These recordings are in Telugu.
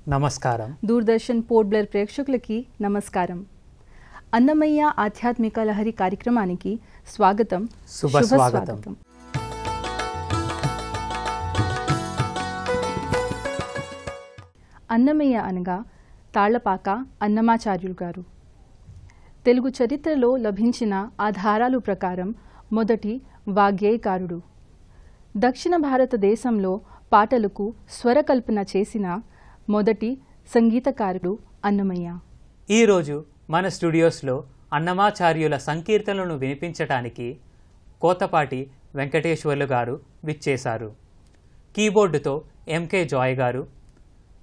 నమస్కారం. దూరదర్శన్ పోర్ట్ బ్లేర్ ప్రేక్షకులకి నమస్కారం. అన్నమయ్య ఆధ్యాత్మిక లహరి కార్యక్రమానికి స్వాగతం. శుభస్వాగతం. అన్నమయ్య అనగా తాళ్లపాక అన్నమాచార్యులు గారు. తెలుగు చరిత్రలో లభించిన ఆధారాల ప్రకారం మొదటి వాగ్గేయకారుడు. దక్షిణ భారతదేశంలో పాటలకు స్వరకల్పన చేసిన మొదటి సంగీతకారుడు అన్నమయ్య. ఈరోజు మన స్టూడియోస్లో అన్నమాచార్యుల సంకీర్తనలను వినిపించటానికి కోతపాటి వెంకటేశ్వర్లు గారు విచ్చేశారు. కీబోర్డుతో ఎంకే జాయ్ గారు,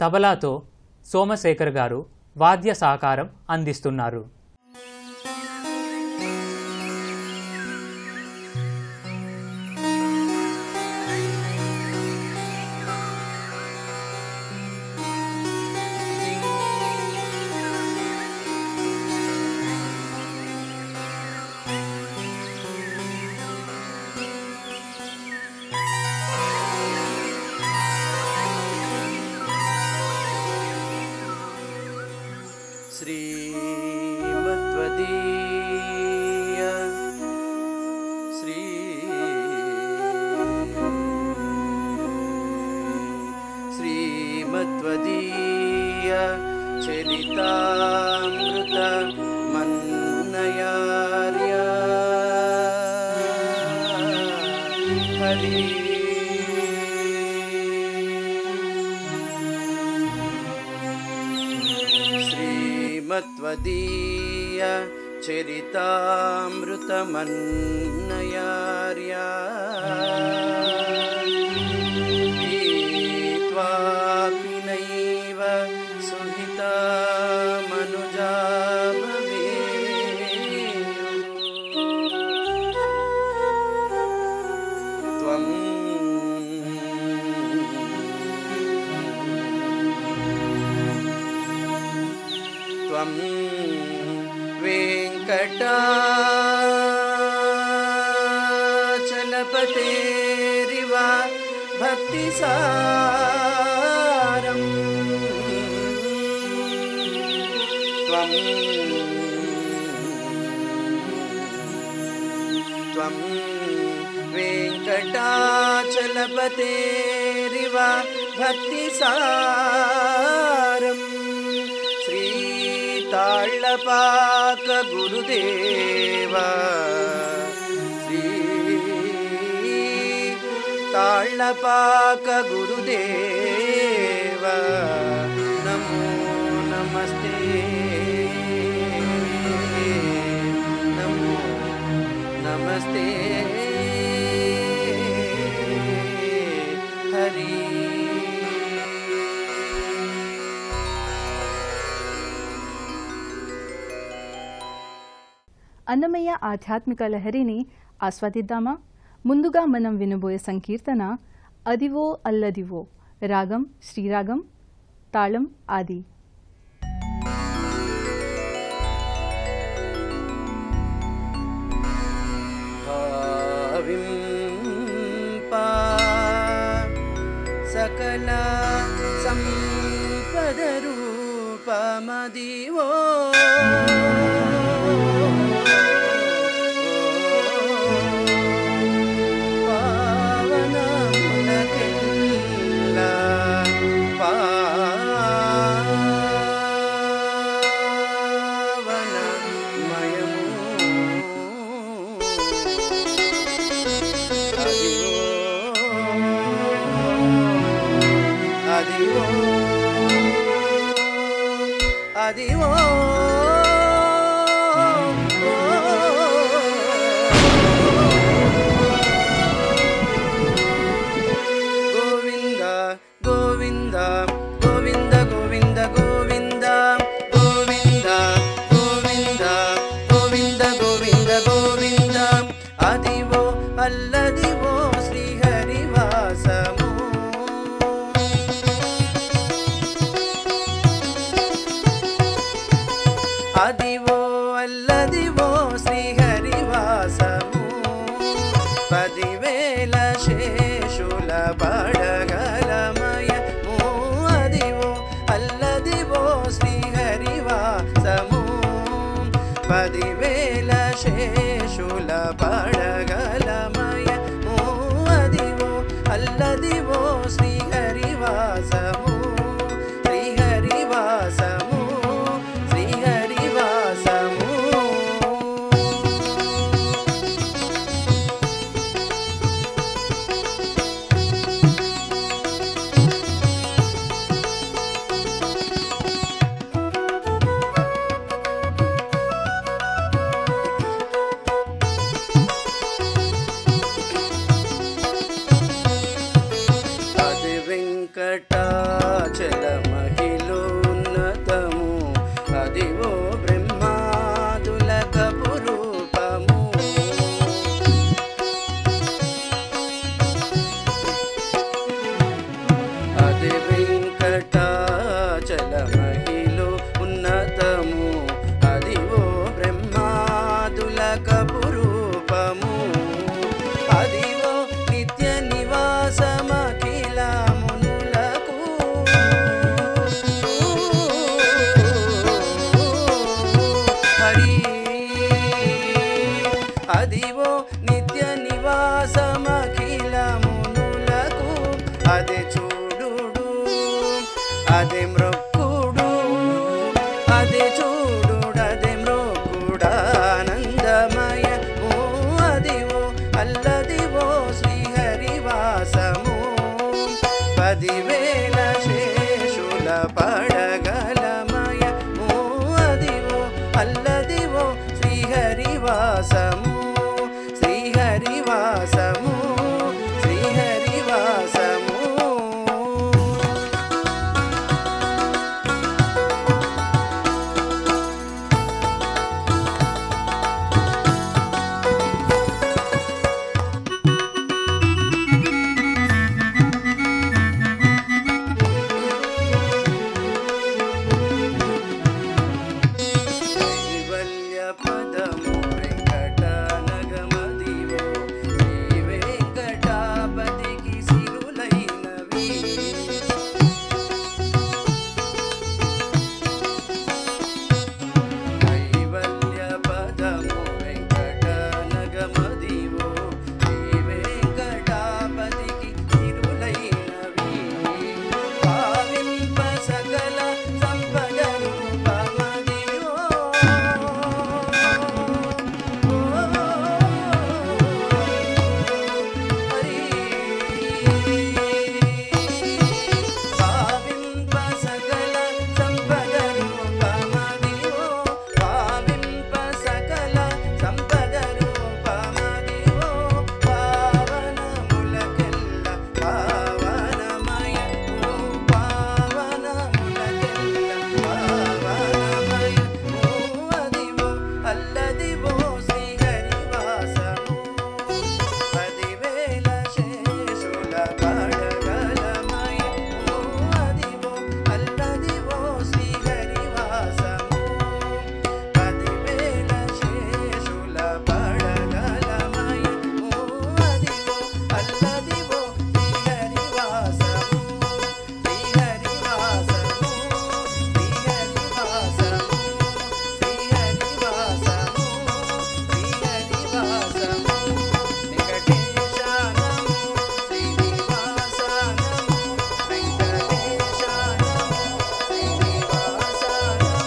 తబలాతో సోమశేఖర్ గారు వాద్య సహకారం అందిస్తున్నారు. శ్రీమద్వదీయ చరితామృత మన్నయార్య హరి శ్రీమద్వదీయ చరితామృత మన్నయార్య నైవ సుహితా మనుజా త్వం వెంకటాచలపతేరివ భక్తిసారం త్వం వెంకటాచలపతేరివ భక్తిసారం శ్రీ తాళ్లపాక గురుదేవ శ్రీ తాళ్లపాక గురుదేవ నమో నమస్తే నమో నమస్తే హరి. అన్నమయ్య ఆధ్యాత్మిక లహరిని ఆస్వాదిద్దామా? ముందుగా మనం వినబోయే సంకీర్తన అదివో అల్లదివో, రాగం శ్రీరాగం, తాళం ఆది. సకల సంపద రూపమదివో అదివో గోవింద గోవింద గోవింద గోవింద గోవింద గోవింద గోవింద గోవింద గోవింద గోవింద అదివో అల్లదివో శ్రీహరివాసము అదివో అల్లదివో శ్రీహరివాసము పదివేల శేషుల పడగలమయము అదివో అల్ల 10,000 శేషుల పడగలమయము అదివో అల్లదివో శ్రీహరివాసము శ్రీహరివాసము శ్రీహరివాసము వెంకటాచలమహిలోన్నతము అదివో బ్రహ్మాదులకు రూపము అది వెంకటాచలమహిలో ఉన్నతము అదివో బ్రహ్మాదులకు రూపము అదివో నిత్య నివాసమఖిలమునులకు హరి అదివో నిత్య నివాసమఖిలమునులకు అదే చూడుడు అదే మ్రొక్కుడు అదే చూడుడు అదే మ్రొక్కుడానందమయ అదివో అల్లదివో శ్రీహరివాసము 10,000 శేషుల పడగలమయము అదివో అల్లదివో శ్రీహరివాసము శ్రీహరివాసము శ్రీహరివాసము కైవల్య పదము వెంకటనగమదివో శ్రీ వెంకటాపతికి సిరులైనవి కైవల్య పదము వెంకటనగమదివో శ్రీ వెంకటాపతికి సిరులైనవి భావింప సకల సంపద రూపమదివో భావింప సకల సంపద రూపమదివో భావింప సకల సంపద రూపమదివో పావనములకెల్ల పావనమయ పావనములకెల్ల పావనమయ అదివో అల్లదివో శ్రీహరివాసము 10,000 శేషుల పడగలమయము అదివో అల్లదివో శ్రీహరివాసము 10,000 శేషుల పడగలమయము అదివో అల్లదివో శ్రీహరివాసము శ్రీహరివాసము శ్రీహరివాసము శ్రీహరివాసము శ్రీహరివాసము వెంకటేశానము శ్రీనివాసానము వెంకటేశానము శ్రీనివాసానము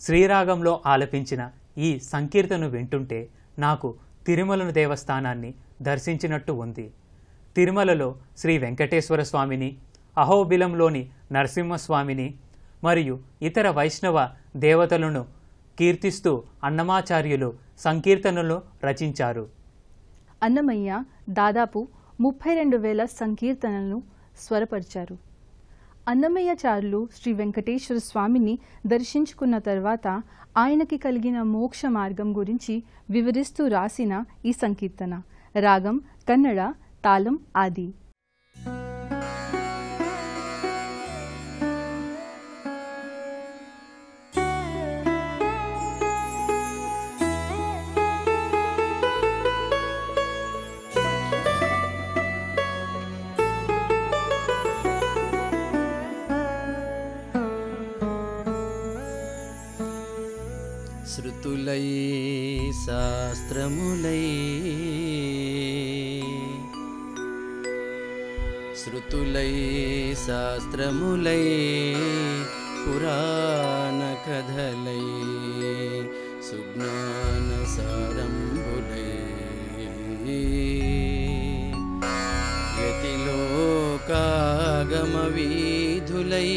శ్రీరాగంలో ఆలపించిన ఈ సంకీర్తనను వింటుంటే నాకు తిరుమలను దేవస్థానాన్ని దర్శించినట్టు ఉంది. తిరుమలలో శ్రీ వెంకటేశ్వర స్వామిని, అహోబిలంలోని నరసింహస్వామిని మరియు ఇతర వైష్ణవ దేవతలను కీర్తిస్తూ అన్నమాచార్యులు సంకీర్తనలు రచించారు. అన్నమయ్య దాదాపు 32,000 సంకీర్తనలను స్వరపరిచారు. అన్నమయ్యాచార్యులు శ్రీ వెంకటేశ్వర స్వామిని దర్శించుకున్న తర్వాత ఆయనకి కలిగిన మోక్ష మార్గం గురించి వివరిస్తూ రాసిన ఈ సంకీర్తన రాగం కన్నడ, తాళం ఆది. శృతులై శాస్త్రములై శృతులై శాస్త్రములై పురాణ కథలై సుజ్ఞాన సారంభులై యతిలోకాగమ వీధులై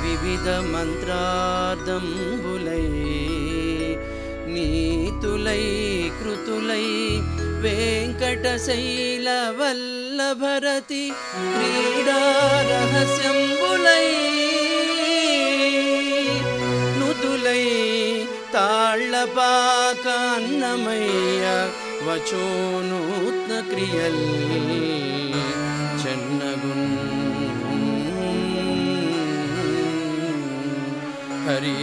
వివిధ మంత్రార్థంబులై నీతులై కృతులై వెంకటశైల వల్లభరతి క్రీడా రహస్యంబులై నుతులై తాళ్ళపాక అన్నమయ్య వచోనూత్న క్రియల్ చెన్నగున్ హరి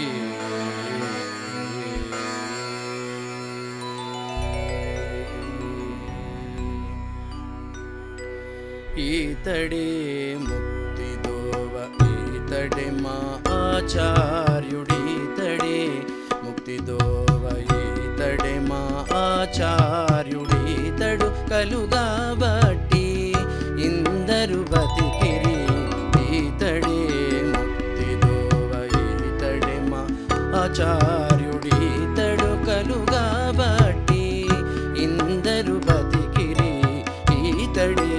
ఈతడే ముక్తిదోవ ఈతడే మా ఆచార్యుడీతడే ముక్తిదోవ ఈతడే మా ఆచార్యుడీతడు కలుగాబట్టి ఇందరు బతికిరి ఈతడే ముక్తిదోవ ఈతడే మా ఆచార్యుడీతడు కలుగాబట్టి ఇందరు బతికిరి ఈతడే.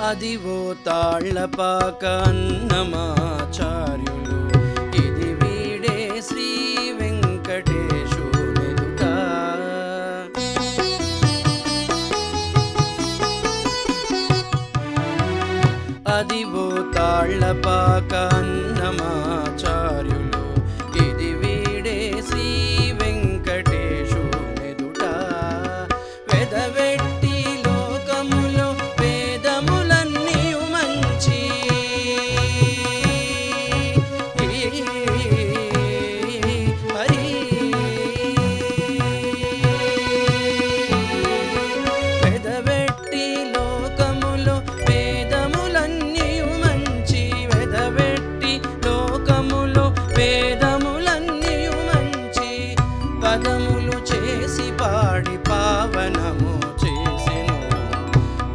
అదివో తాళ్ళపాక అన్నమాచార్యులు ఇది వీడే శ్రీ వెంకటేశునెదుట అదివో తాళ్ళపాక అన్నమాచార్యులు ఇది వీడే శ్రీ వెంకటేశునెదుట వెదవెట్టి లోకములో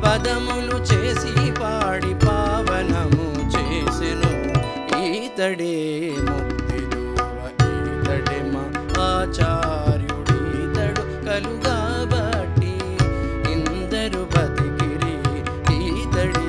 పదములు చేసి పాడి పావనము చేసెను ఈతడే ముక్తిదోవ ఈతడే మా ఆచార్యుడీతడు కలుగాబట్టి ఇందరు బతికిరి ఈతడే.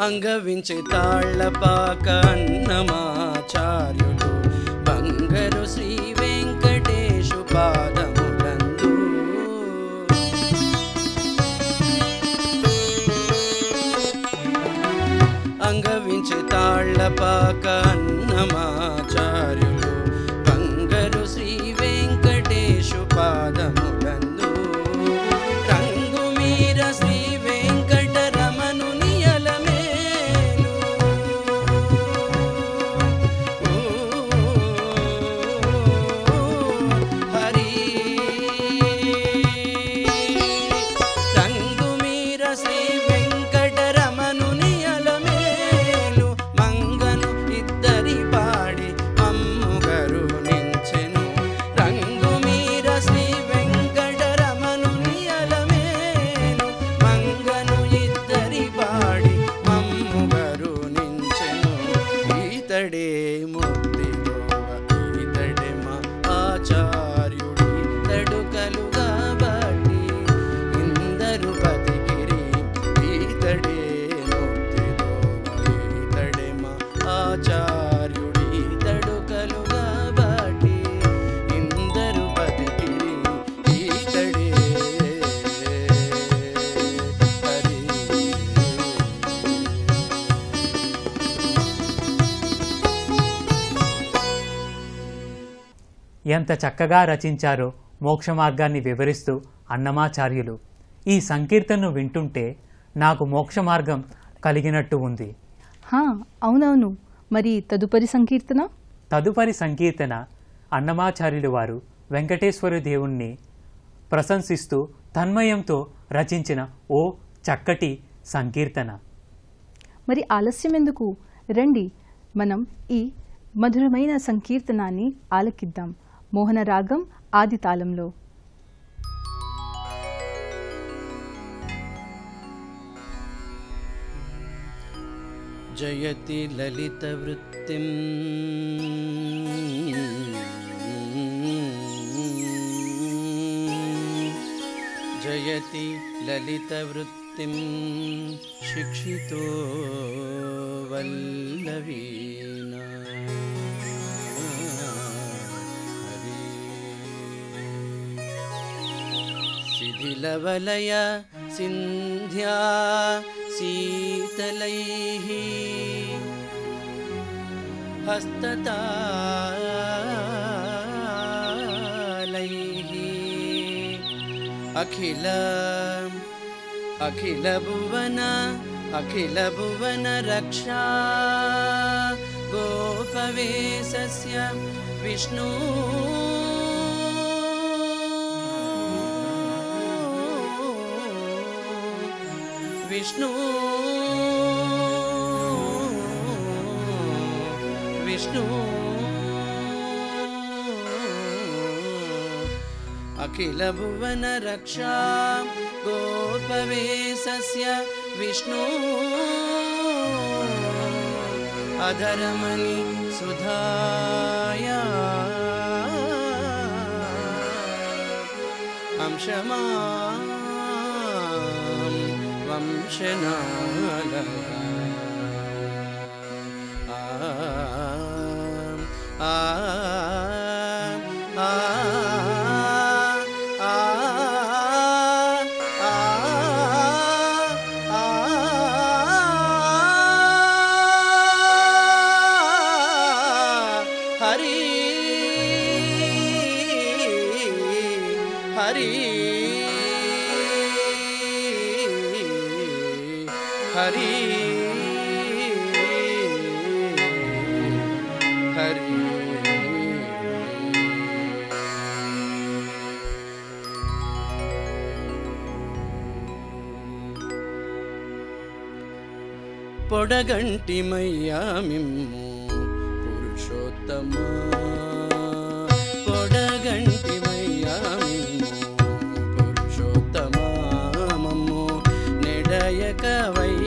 అంగవించే తాళ్ళపాక అన్నమాచార్యులు బంగరు శ్రీ వెంకటేశు పాదములందు అంగవించే తాళ్ళపాక అన్నమాచార్యులు బంగరు శ్రీ వెంకటేశు పాదములందు రంగు మీర శ్రీ ఈతడే ముక్తి దోవ ఈతడే మా ఆచార్యుడి ఈతడు కలుగా బట్టి ఇందరు బతికిరి ఈతడే ముక్తి దోవ ఈతడే మా ఆచార్యుడి ఈతడు కలుగా బట్టి ఇందరు బతికిరి ఈతడే హరి. ఎంత చక్కగా రచించారో మోక్ష మార్గాన్ని వివరిస్తూ అన్నమాచార్యులు. ఈ సంకీర్తనను వింటుంటే నాకు మోక్ష మార్గం కలిగినట్టు ఉంది. అవునవును. మరి తదుపరి సంకీర్తన? తదుపరి సంకీర్తన అన్నమాచార్యులు వారు వెంకటేశ్వర దేవుణ్ణి ప్రశంసిస్తూ తన్మయంతో రచించిన ఓ చక్కటి సంకీర్తన. మరి ఆలస్యం ఎందుకు? రండి మనం ఈ మధురమైన సంకీర్తనాన్ని ఆలకిద్దాం. మోహన రాగం ఆది తాళంలో. జయతి లలిత వృత్తిం జయతి లలిత వృత్తిం శిక్షితో వల్లవీనా హరి. శిథిలవలయ సింధ్యా శీతలైః హస్తతాళైః అఖిల భువన రక్షా గోపవేశస్య విష్ణు విష్ణు విష్ణు అఖిల భువన రక్షా గోపవేశస్య విష్ణు అధరమణి సుధాయా అంశమా వంశనాల హరి హరి హరి హరి. పొడగంటిమయ్యా మిమ్ము పురుషోత్తమా పొడగంటిమయ్యా మిమ్ము పురుషోత్తమా మమ్ము నెడయకవయ్యా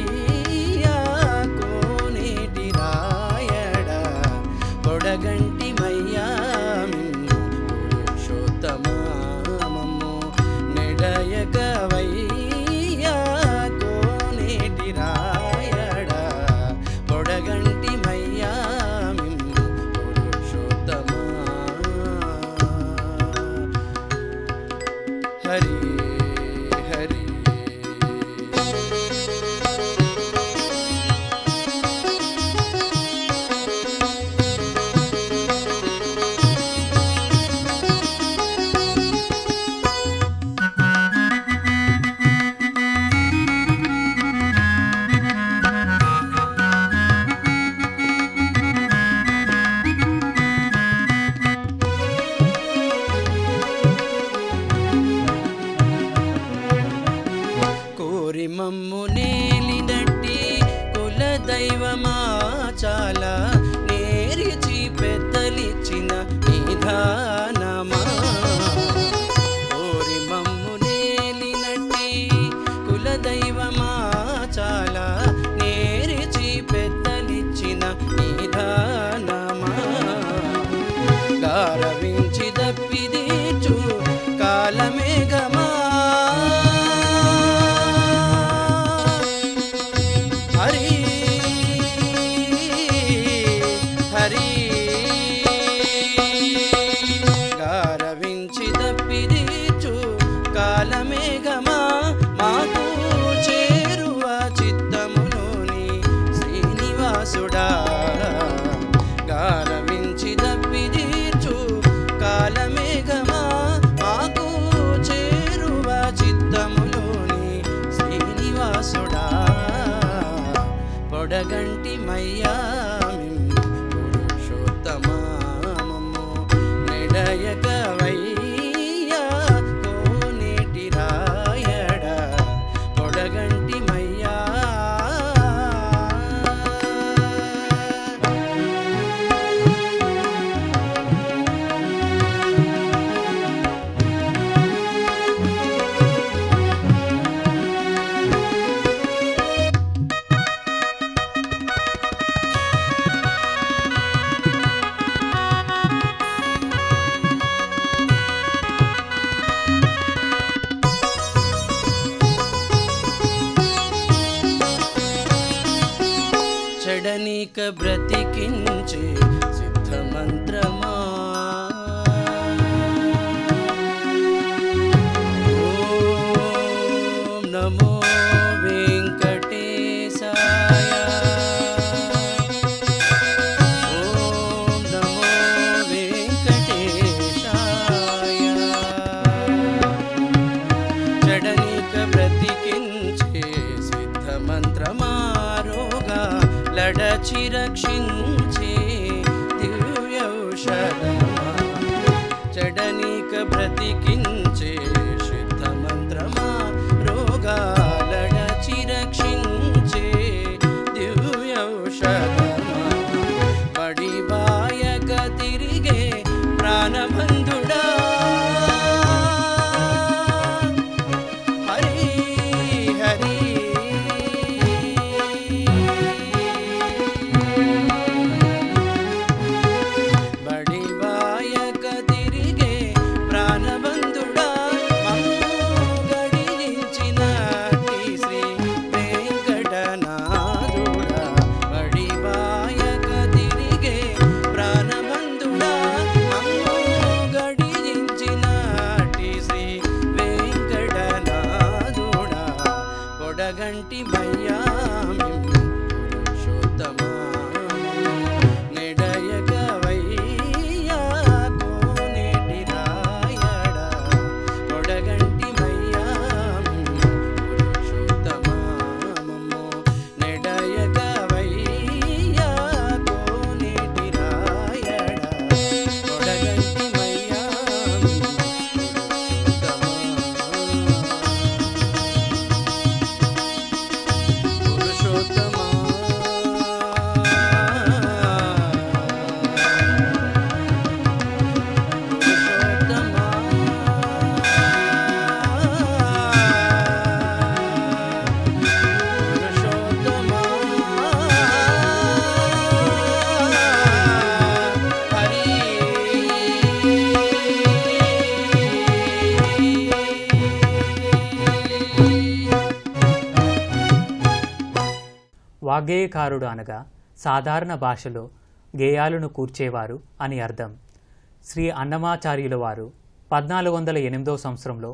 కోనేటి రాయడా పొడగంటిమయ్యా మిమ్ము పురుషోత్తమా మమ్ము నెడయకవయ్యా కోనేటి రాయడా పొడగంటిమయ్యా మిమ్ము పురుషోత్తమా హరి హరి. కోరి మమ్ము నేలినట్టి కుల దైవమా చాలా నేరిచి పెద్దలిచ్చిన నిధానమా కోరి మమ్ము నేలినట్టి కుల దైవమా చాలా నేరిచి పెద్దలిచ్చిన నిధానమా శ్రీనివాసుడా గాలమించి దప్పిదీర్చు కాలమేఘమా మాకు చేరువ చిత్తములోని శ్రీనివాసుడా పొడగంటి మయ్యా పురుషోత్తమా మమ్ము నెడయక వయ్యా కోనేటి రాయడా పొడగంటి మయ్యా చెడనీక బ్రతికించే సిద్ధమంత్రమా ఓం నమో వెంకటేశాయ ఓం నమో వెంకటేశాయ చెడనీక బ్రతికించే సిద్ధమంత్రమా లడచి రక్షించే దివ్యౌషధమా చెడనీక బ్రతికించే సిద్ధమంత్రమా రోగాలడచి రక్షించే దివ్యౌషధమా బడిబాయక తిరిగే ప్రాణబంధుడా హరి హరి పొడగంటి మయ్యా పురుషోత్తమా నెడయక వయ్యా కోనేటి రాయడా పొడగంటి మయ్యా పురుషోత్తమా మమ్ము నెడయక వయ్యా కోనేటి రాయడా పొడగంటి మయ్యా పురుషోత్తమా వాగ్గేయకారుడు అనగా సాధారణ భాషలో గేయాలను కూర్చేవారు అని అర్థం. శ్రీ అన్నమాచార్యుల వారు 1408 సంవత్సరంలో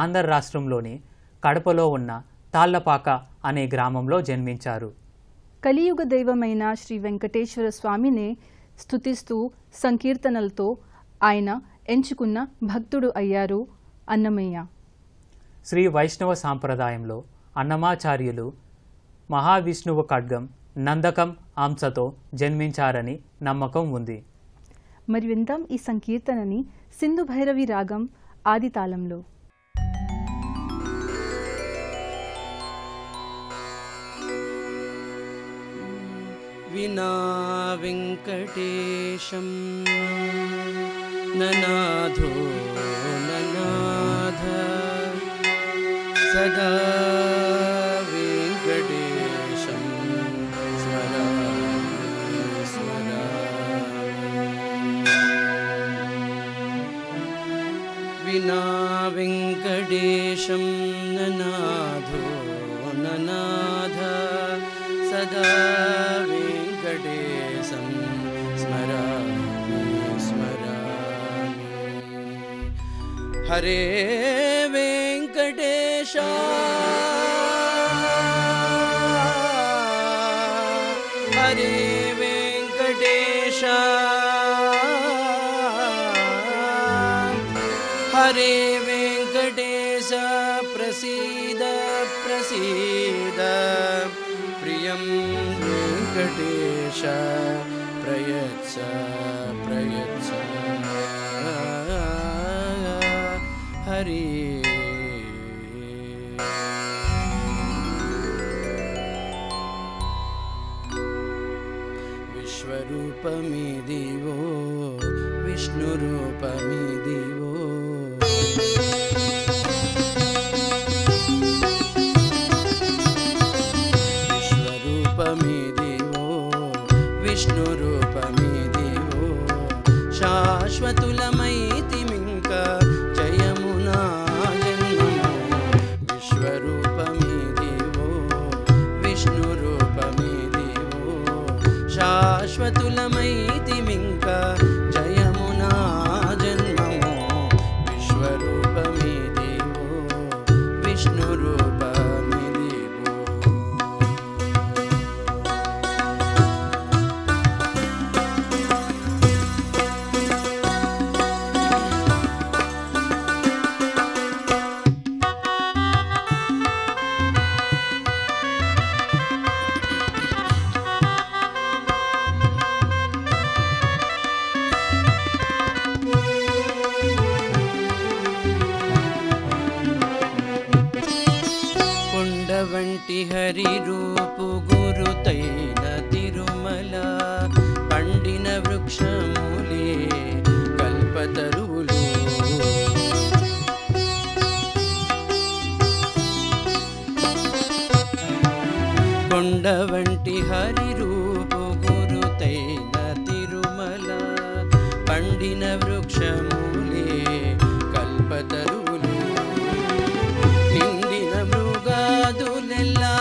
ఆంధ్ర రాష్ట్రంలోని కడపలో ఉన్న తాళ్లపాక అనే గ్రామంలో జన్మించారు. కలియుగ దైవమైన శ్రీ వెంకటేశ్వర స్వామినే స్తుతిస్తూ సంకీర్తనలతో ఆయన ఎంచుకున్న భక్తుడు అయ్యారు అన్నమయ్య. శ్రీ వైష్ణవ సాంప్రదాయంలో అన్నమాచార్యులు మహావిష్ణువు ఖడ్గం నందకం అంశతో జన్మించారని నమ్మకం ఉంది. మరి విందాం ఈ సంకీర్తనని సింధు భైరవి రాగం ఆది తాళంలో. వినా వెంకటేశం ననాథో ననాథ సదా వెంకటేశం స్మరామి స్మరామి. వినా వెంకటేశం ననాథో ననాథ సదా వెంకటేశం స్మరామి స్మరామి. హరే వెంకటేశ हरे वेंकटेश हरे वेंकटेश प्रसीद प्रसीद प्रियं वेंकटेश प्रयच्छ प्रयच्छ हरे विश्वरूपमिदिवो विष्णुरूपमिदिवो विश्वरूपमिदिवो विष्णुरूपमिदिवो शाश्वतुलమైతిమింక జయమునా జన్మము విశ్వరూపమిదివో విష్ణురూపమిదివో శాశ్వతులమైతిమింక జయమునా జన్మము విశ్వరూపమిదివో విష్ణురూపమిదివో వంటి హరి రూపు గురుతైన తిరుమల పండిన వృక్షములే కల్పతరువులు కొండ వంటి హరి రూపు గురుతైన తిరుమల పండిన వృక్షములే కల్పతరువులు నిండిన మృగాదులెల్లా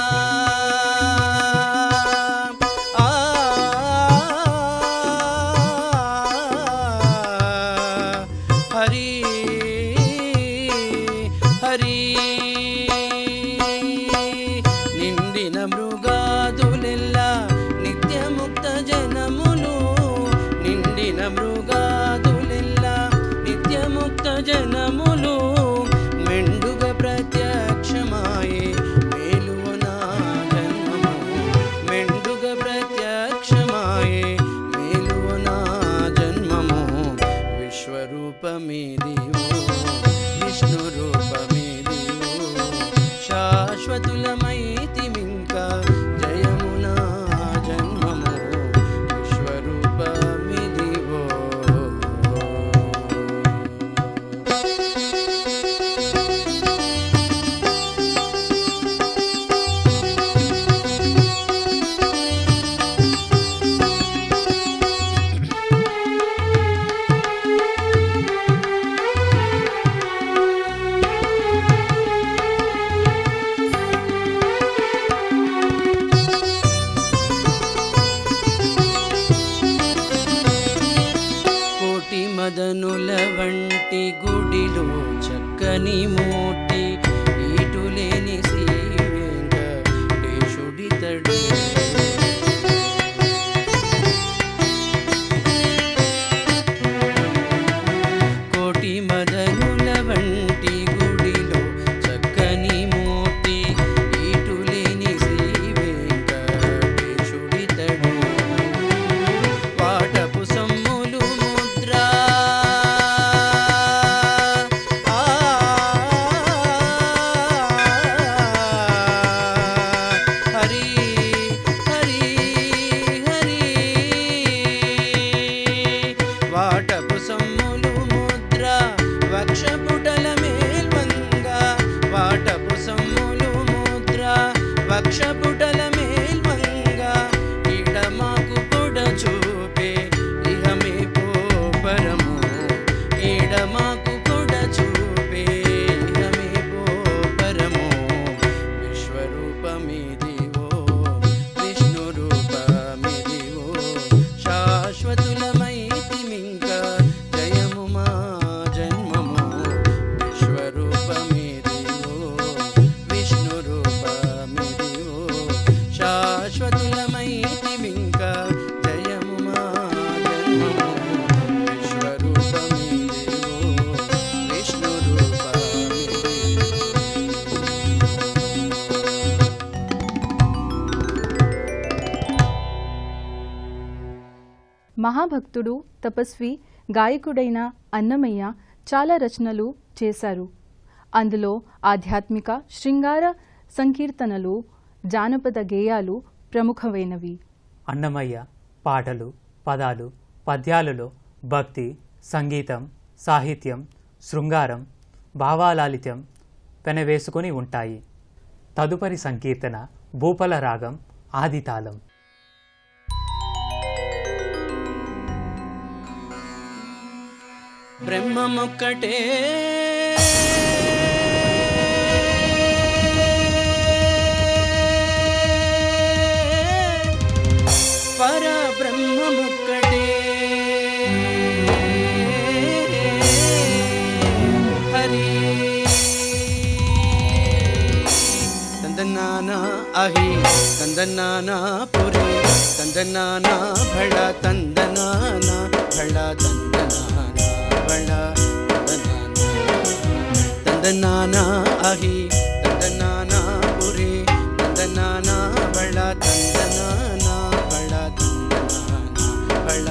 హరి హరి నిండిన మృగాదులెల్లా నిత్యముక్త జనములు నిండిన మృగాదులెల్లా నిత్యముక్త జనములు మెండుగ ప్రత్యక్షమాయే మేలువనా జన్మము మెండుగ ప్రత్యక్షమాయే మేలువనా జన్మము విశ్వరూపమిదివో విష్ణురూపమిదివో శాశ్వతులమైతిమింక జయమునా జన్మము విశ్వరూపమిదివో మదనుల వంటి గుడిలో చక్కని మూర్తి ఈటులేని శ్రీ వెంకటేశుడితడు కోటి మదనుల వంటి గుడిలో చక్కని మూర్తి ఈటులేని శ్రీ వెంకటేశుడితడు వాటపు సమ్ములు ముద్రా మహాభక్తుడు, తపస్వి, గాయకుడైన అన్నమయ్య చాలా రచనలు చేశారు. అందులో ఆధ్యాత్మిక, శృంగార సంకీర్తనలు, జానపద గేయాలు ప్రముఖమైనవి. అన్నమయ్య పాటలు, పదాలు, పద్యాలలో భక్తి, సంగీతం, సాహిత్యం, శృంగారం, భావాలాలిత్యం పెనవేసుకొని ఉంటాయి. తదుపరి సంకీర్తన భూపాల రాగం ఆదితాళం. బ్రహ్మమొక్కటే పరబ్రహ్మమొక్కటే హరి తందనానా అహి తందనానా పురి తందనానా భళ తందనానా భళ తందనానా భళ తందనానా అహి తందనానా పురి తందనానా భళ తందనానా భళ తందనానా భళ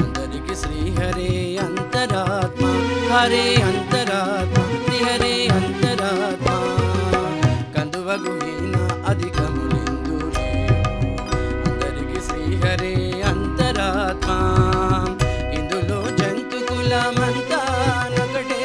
అందరికి శ్రీహరే అంతరాత్మ హరే అంతరాత్మ శ్రీహరే అంతరాత్మ కందువగుహీన అధికములిందు అందరికి శ్రీహరే అంతరాత్మ ఇందులో జంతు కులమంతా నొకటే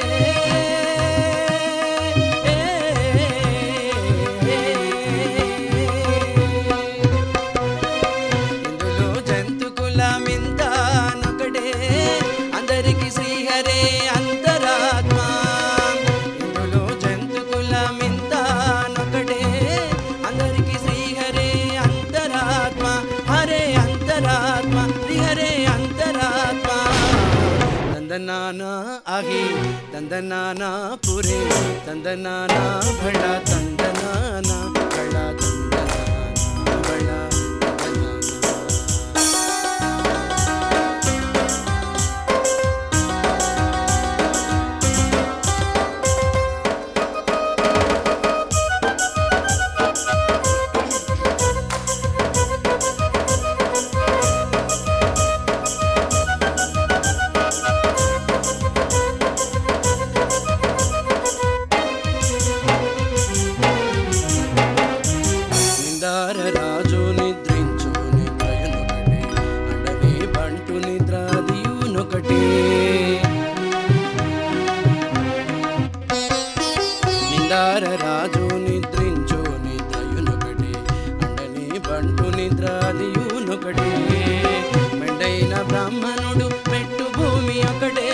తందనానా అహి తందనానా పురే తందనానా భళ తందనానా భళ తందనానా భళ రాజు నిద్రించు నిద్రయునొకటే అండనే బంటు నిద్రాదియునొకటే నిందార రాజు నిద్రించు నిద్రయునొకటే అండనే బంటు నిద్రాదియునొకటే మెండైన బ్రాహ్మణుడు పెట్టు భూమి ఒకటే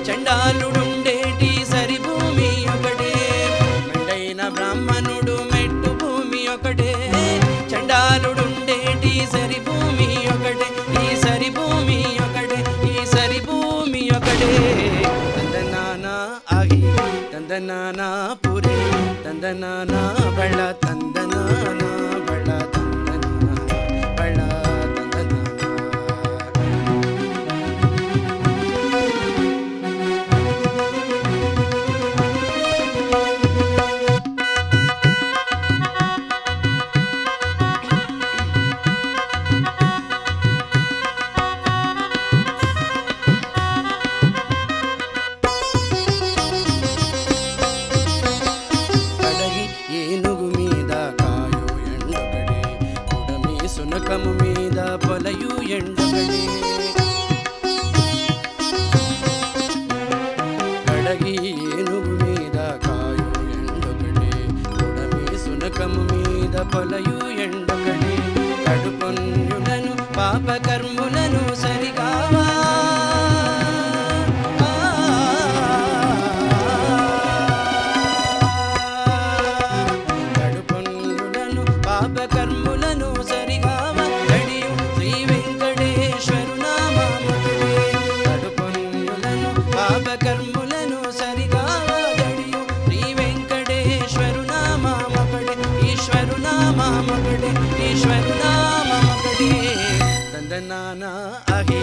చండాలుడుండేటి సరి భూమి ఒకటే మెండైన బ్రాహ్మణుడు మెట్టు భూమి ఒకటే చండాలుడుండేటి సరి భూమి ఒకటే ఈ సరి భూమి ఒకటే ఈ సరి భూమి ఒకటే తందనానా అహి తందనానా పురి తందనానా భళ తందనానా భళ తందనానా భళ ఏనుగు మీద కాయో సర్వకర్ములను సరిగా గడియు శ్రీ వెంకటేశ్వరు నామమొకటే ఈశ్వరు నామమొకటే ఈశ్వరు నామమొకటే తందనానా అహి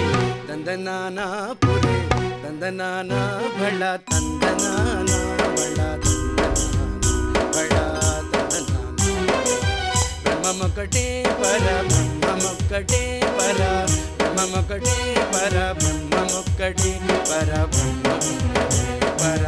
తందనానా పురే తందనానా భళ తందనానా భళ భళ తందనానా బ్రహ్మమొకటే పర బ్రహ్మమొకటే పర బ్రహ్మమొకటే పర బ్రహ్మమొకటే పర బ్రహ్మమొకటే పర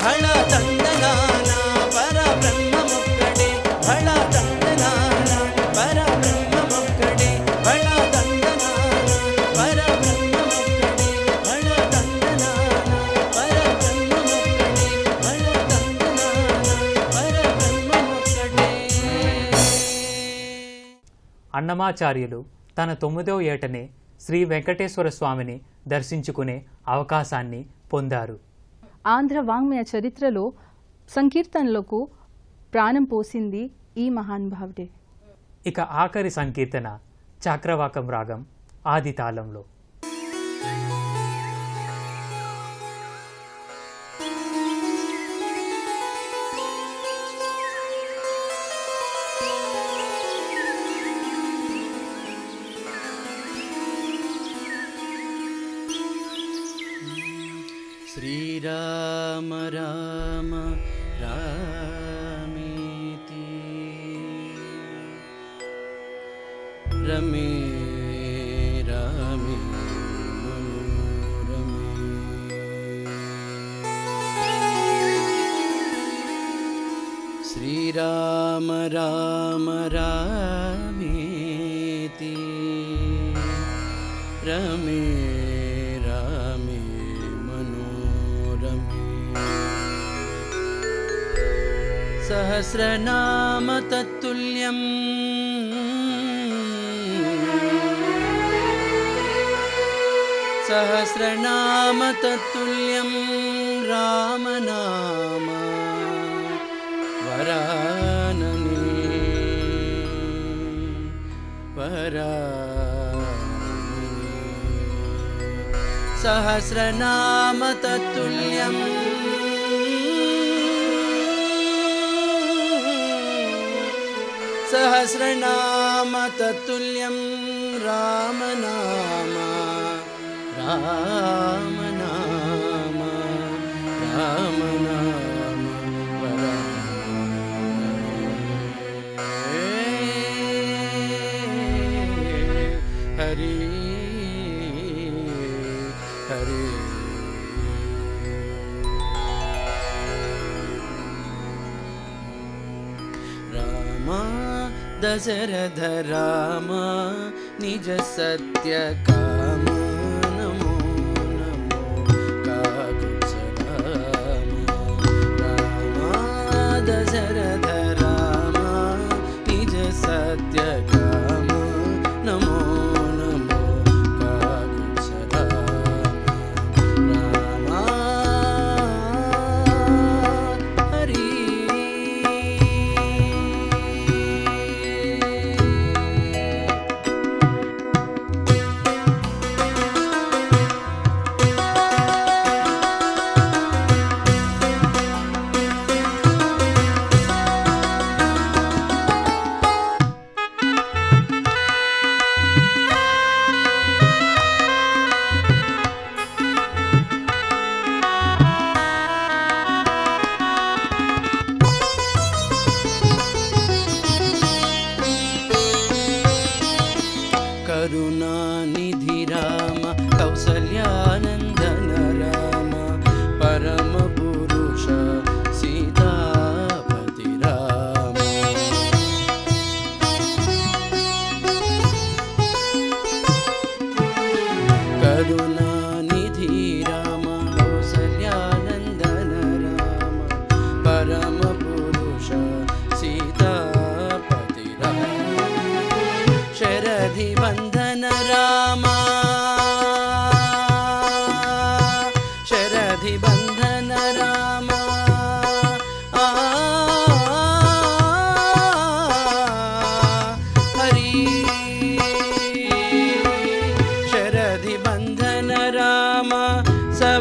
భళ తందనానా పర బ్రహ్మమొకటే భళ తందనానా పర బ్రహ్మమొకటే భళ తందనానా పర బ్రహ్మమొకటే భళ తందనానా పర బ్రహ్మమొకటే భళ తందనానా పర బ్రహ్మమొకటే. అన్నమాచార్యులు తన 9వ ఏటనే శ్రీ వెంకటేశ్వర స్వామిని దర్శించుకునే అవకాశాన్ని పొందారు. ఆంధ్ర వాంగ్మయ చరిత్రలో సంకీర్తనలకు ప్రాణం పోసింది ఈ మహానుభావుడే. ఇక ఆఖరి సంకీర్తన చక్రవాకం రాగం ఆది తాళంలో. శ్రీరామ రామ రామేతి రమే రామే మనోరమే శ్రీరామ రామ రామేతి రమే సహస్రనామ తత్తుల్యం సహస్రనామ తత్తుల్యం రామనామ వరాననే వరాననే సహస్రనామ తత్తుల్యం సహస్రనామ తత్తుల్యం రామనామ రామనామ రామనామ హరి హరి రామ దశరథ రామ నిజ సత్య కామ నమో నమో కాకుత్స రామ రామ దశరథ రామ నిజ సత్య కామ నమో నమో కాకుత్స రామ హరి కరుణానిధి రామ కౌసల్యానందన రామ పరమ పురుష సీతాపతి రామ కరుణానిధి రామ కౌసల్యానందన రామ పరమ పురుష సీతాపతి రామ శరధి బంధన రామ శరధి బంధన రామ హరి శరధి బంధన రామ సవ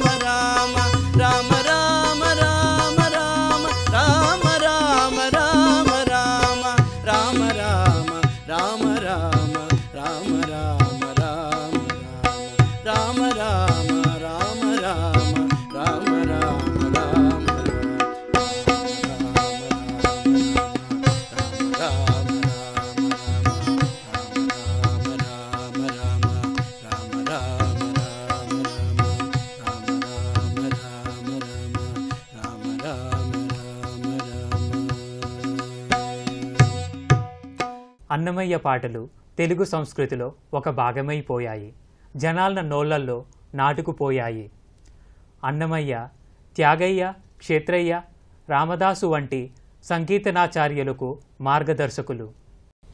అన్నమయ్య పాటలు తెలుగు సంస్కృతిలో ఒక భాగమైపోయాయి, జనాల నోళ్లల్లో నాటుకుపోయాయి. అన్నమయ్య, త్యాగయ్య, క్షేత్రయ్య, రామదాసు వంటి సంకీర్తనాచార్యులకు మార్గదర్శకులు.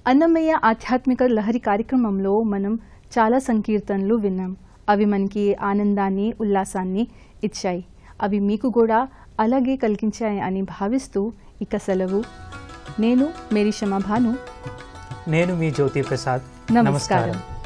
అన్నమయ్య ఆధ్యాత్మిక లహరి కార్యక్రమంలో మనం చాలా సంకీర్తనలు విన్నాం. అవి మనకి ఆనందాన్ని, ఉల్లాసాన్ని ఇచ్చాయి. అవి మీకు కూడా అలాగే కలిగించాయి అని భావిస్తూ ఇక సెలవు. నేను మేరీ క్షమా భాను. నేను మీ జ్యోతి ప్రసాద్. నమస్కారం.